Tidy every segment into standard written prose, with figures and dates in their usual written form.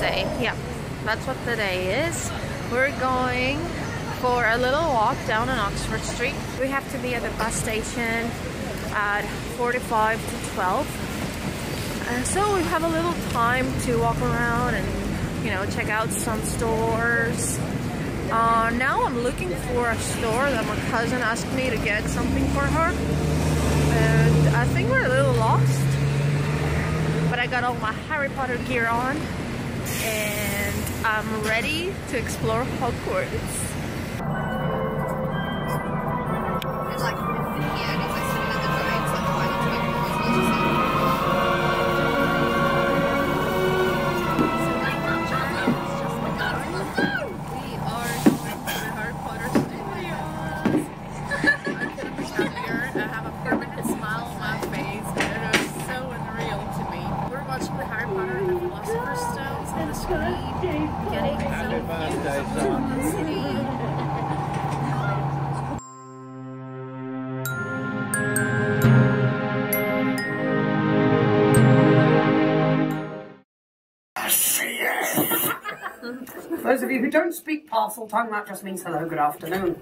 Thursday. Yeah, that's what today is. We're going for a little walk down on Oxford Street. We have to be at the bus station at 45 to 12. So we have a little time to walk around and, you know, check out some stores. Now I'm looking for a store that my cousin asked me to get something for her. And I think we're a little lost. But I got all my Harry Potter gear on. And I'm ready to explore Hogwarts. For those of you who don't speak parcel tongue, that just means hello, good afternoon.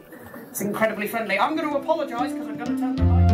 It's incredibly friendly. I'm going to apologise because I'm going to turn the light.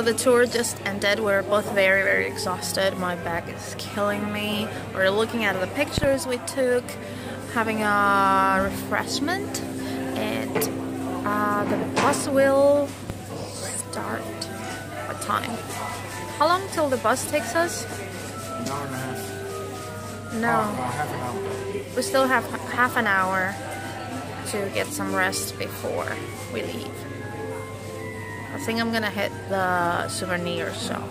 So the tour just ended. We're both very, very exhausted. My back is killing me. We're looking at the pictures we took, having a refreshment, and the bus will start. What time? How long till the bus takes us? An hour and a half. No. Half an hour. We still have half an hour to get some rest before we leave. I think I'm gonna hit the souvenir shop.